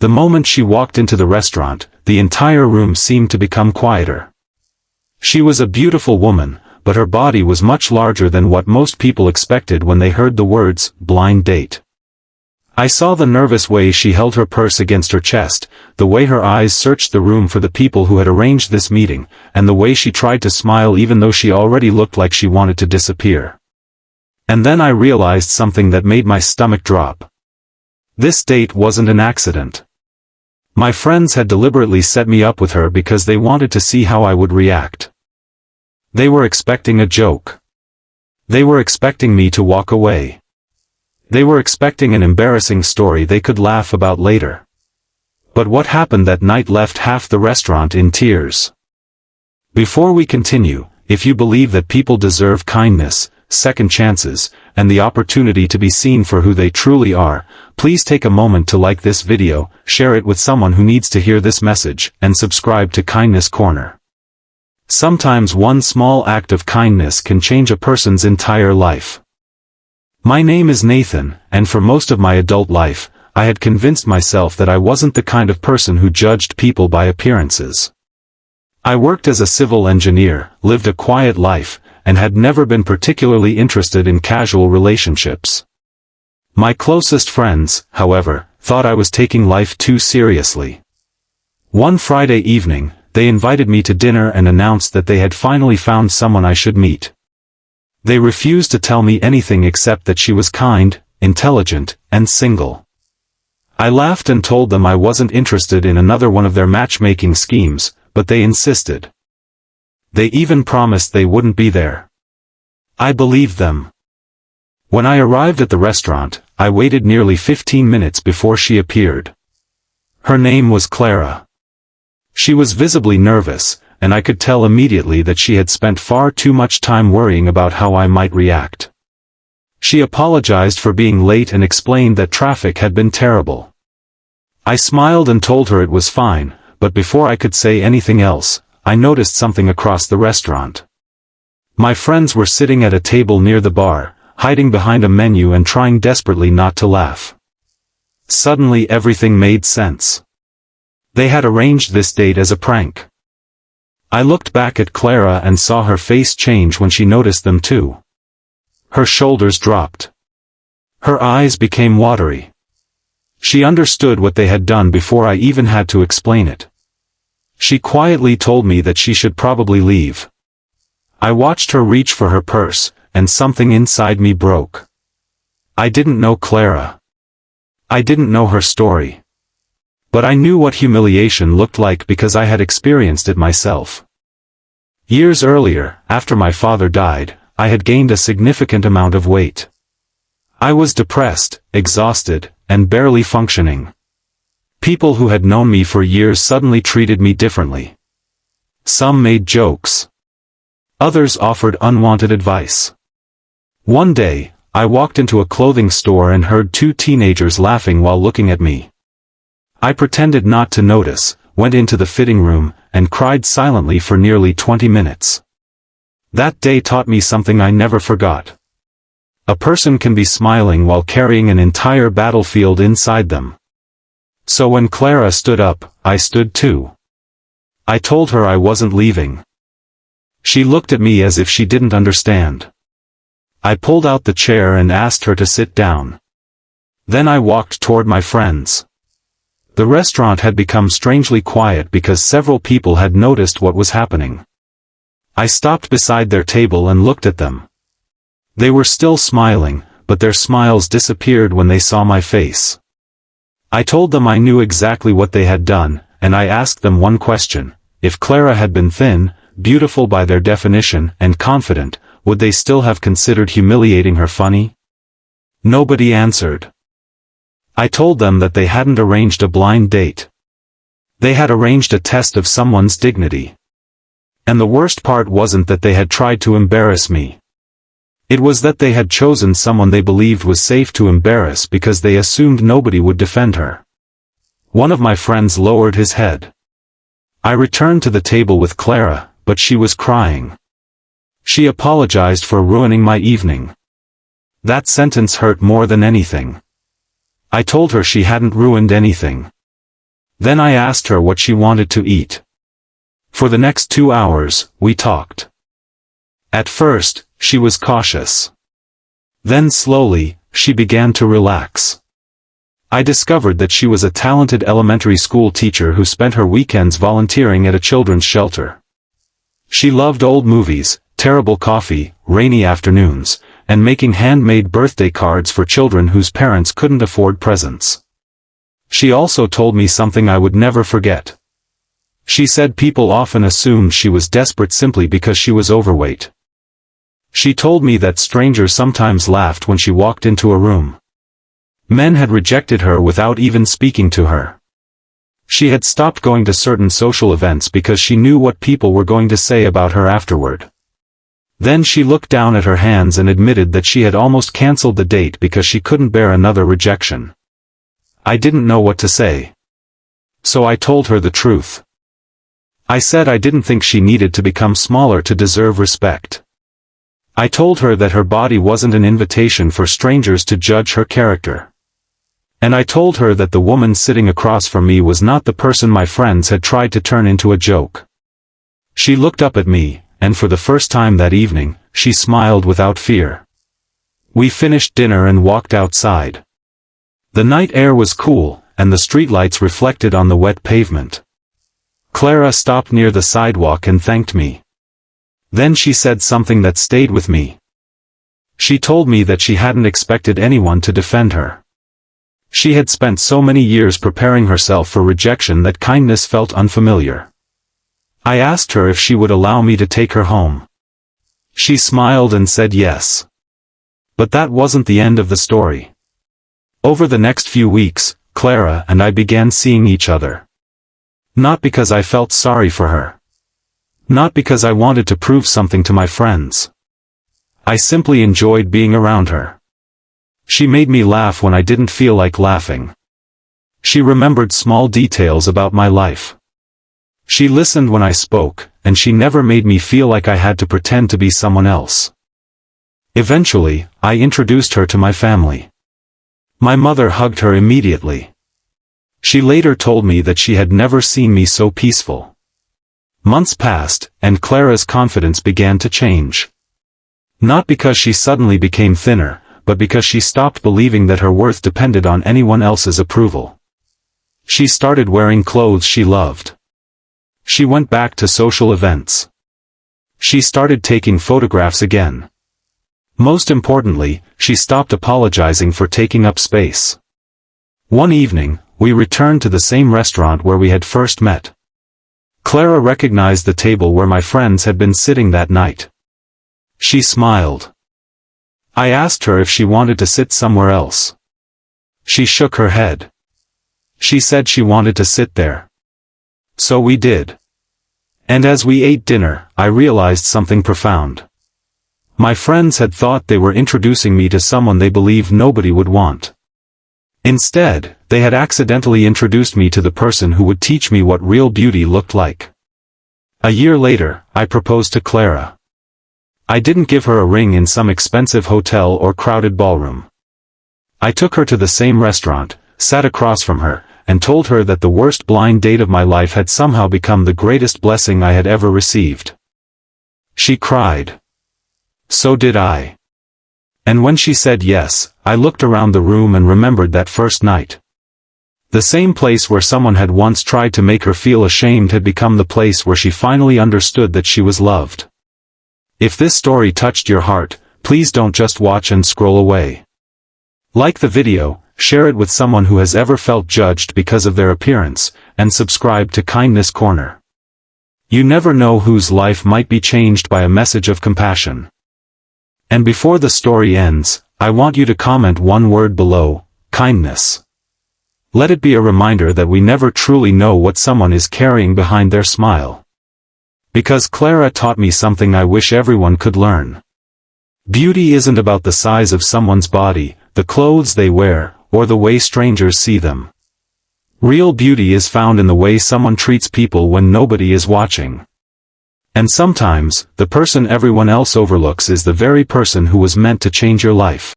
The moment she walked into the restaurant, the entire room seemed to become quieter. She was a beautiful woman, but her body was much larger than what most people expected when they heard the words, blind date. I saw the nervous way she held her purse against her chest, the way her eyes searched the room for the people who had arranged this meeting, and the way she tried to smile even though she already looked like she wanted to disappear. And then I realized something that made my stomach drop. This date wasn't an accident. My friends had deliberately set me up with her because they wanted to see how I would react. They were expecting a joke. They were expecting me to walk away. They were expecting an embarrassing story they could laugh about later. But what happened that night left half the restaurant in tears. Before we continue, if you believe that people deserve kindness, second chances, and the opportunity to be seen for who they truly are, please take a moment to like this video, share it with someone who needs to hear this message, and subscribe to Kindness Corner. Sometimes one small act of kindness can change a person's entire life. My name is Nathan, and for most of my adult life, I had convinced myself that I wasn't the kind of person who judged people by appearances. I worked as a civil engineer, lived a quiet life, and had never been particularly interested in casual relationships. My closest friends, however, thought I was taking life too seriously. One Friday evening, they invited me to dinner and announced that they had finally found someone I should meet. They refused to tell me anything except that she was kind, intelligent, and single. I laughed and told them I wasn't interested in another one of their matchmaking schemes, but they insisted. They even promised they wouldn't be there. I believed them. When I arrived at the restaurant, I waited nearly 15 minutes before she appeared. Her name was Clara. She was visibly nervous, and I could tell immediately that she had spent far too much time worrying about how I might react. She apologized for being late and explained that traffic had been terrible. I smiled and told her it was fine, but before I could say anything else, I noticed something across the restaurant. My friends were sitting at a table near the bar, hiding behind a menu and trying desperately not to laugh. Suddenly everything made sense. They had arranged this date as a prank. I looked back at Clara and saw her face change when she noticed them too. Her shoulders dropped. Her eyes became watery. She understood what they had done before I even had to explain it. She quietly told me that she should probably leave. I watched her reach for her purse, and something inside me broke. I didn't know Clara. I didn't know her story. But I knew what humiliation looked like because I had experienced it myself. Years earlier, after my father died, I had gained a significant amount of weight. I was depressed, exhausted, and barely functioning. People who had known me for years suddenly treated me differently. Some made jokes. Others offered unwanted advice. One day, I walked into a clothing store and heard two teenagers laughing while looking at me. I pretended not to notice, went into the fitting room, and cried silently for nearly 20 minutes. That day taught me something I never forgot. A person can be smiling while carrying an entire battlefield inside them. So when Clara stood up, I stood too. I told her I wasn't leaving. She looked at me as if she didn't understand. I pulled out the chair and asked her to sit down. Then I walked toward my friends. The restaurant had become strangely quiet because several people had noticed what was happening. I stopped beside their table and looked at them. They were still smiling, but their smiles disappeared when they saw my face. I told them I knew exactly what they had done, and I asked them one question: if Clara had been thin, beautiful by their definition, and confident, would they still have considered humiliating her funny? Nobody answered. I told them that they hadn't arranged a blind date. They had arranged a test of someone's dignity. And the worst part wasn't that they had tried to embarrass me. It was that they had chosen someone they believed was safe to embarrass because they assumed nobody would defend her. One of my friends lowered his head. I returned to the table with Clara, but she was crying. She apologized for ruining my evening. That sentence hurt more than anything. I told her she hadn't ruined anything. Then I asked her what she wanted to eat. For the next 2 hours, we talked. At first, she was cautious. Then slowly, she began to relax. I discovered that she was a talented elementary school teacher who spent her weekends volunteering at a children's shelter. She loved old movies, terrible coffee, rainy afternoons, and making handmade birthday cards for children whose parents couldn't afford presents. She also told me something I would never forget. She said people often assumed she was desperate simply because she was overweight. She told me that strangers sometimes laughed when she walked into a room. Men had rejected her without even speaking to her. She had stopped going to certain social events because she knew what people were going to say about her afterward. Then she looked down at her hands and admitted that she had almost cancelled the date because she couldn't bear another rejection. I didn't know what to say. So I told her the truth. I said I didn't think she needed to become smaller to deserve respect. I told her that her body wasn't an invitation for strangers to judge her character. And I told her that the woman sitting across from me was not the person my friends had tried to turn into a joke. She looked up at me, and for the first time that evening, she smiled without fear. We finished dinner and walked outside. The night air was cool, and the streetlights reflected on the wet pavement. Clara stopped near the sidewalk and thanked me. Then she said something that stayed with me. She told me that she hadn't expected anyone to defend her. She had spent so many years preparing herself for rejection that kindness felt unfamiliar. I asked her if she would allow me to take her home. She smiled and said yes. But that wasn't the end of the story. Over the next few weeks, Clara and I began seeing each other. Not because I felt sorry for her. Not because I wanted to prove something to my friends. I simply enjoyed being around her. She made me laugh when I didn't feel like laughing. She remembered small details about my life. She listened when I spoke, and she never made me feel like I had to pretend to be someone else. Eventually, I introduced her to my family. My mother hugged her immediately. She later told me that she had never seen me so peaceful. Months passed, and Clara's confidence began to change. Not because she suddenly became thinner, but because she stopped believing that her worth depended on anyone else's approval. She started wearing clothes she loved. She went back to social events. She started taking photographs again. Most importantly, she stopped apologizing for taking up space. One evening, we returned to the same restaurant where we had first met. Clara recognized the table where my friends had been sitting that night. She smiled. I asked her if she wanted to sit somewhere else. She shook her head. She said she wanted to sit there. So we did. And as we ate dinner, I realized something profound. My friends had thought they were introducing me to someone they believed nobody would want. Instead, they had accidentally introduced me to the person who would teach me what real beauty looked like. A year later, I proposed to Clara. I didn't give her a ring in some expensive hotel or crowded ballroom. I took her to the same restaurant, sat across from her, and told her that the worst blind date of my life had somehow become the greatest blessing I had ever received. She cried. So did I. And when she said yes, I looked around the room and remembered that first night. The same place where someone had once tried to make her feel ashamed had become the place where she finally understood that she was loved. If this story touched your heart, please don't just watch and scroll away. Like the video, share it with someone who has ever felt judged because of their appearance, and subscribe to Kindness Corner. You never know whose life might be changed by a message of compassion. And before the story ends, I want you to comment one word below: kindness. Let it be a reminder that we never truly know what someone is carrying behind their smile. Because Clara taught me something I wish everyone could learn. Beauty isn't about the size of someone's body, the clothes they wear, or the way strangers see them. Real beauty is found in the way someone treats people when nobody is watching. And sometimes, the person everyone else overlooks is the very person who was meant to change your life.